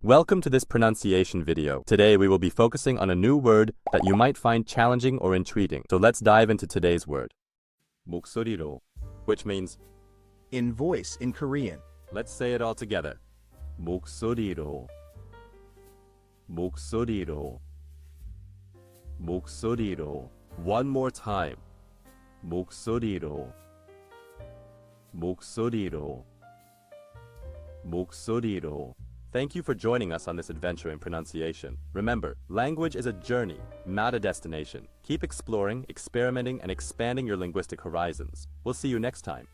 Welcome to this pronunciation video. Today we will be focusing on a new word that you might find challenging or intriguing. So let's dive into today's word. 목소리로, which means in voice in Korean. let's say it all together. 목소리로. 목소리로. 목소리로. One more time. 목소리로. 목소리로. 목소리로. Thank you for joining us on this adventure in pronunciation. Remember, language is a journey, not a destination. Keep exploring, experimenting, and expanding your linguistic horizons. We'll see you next time.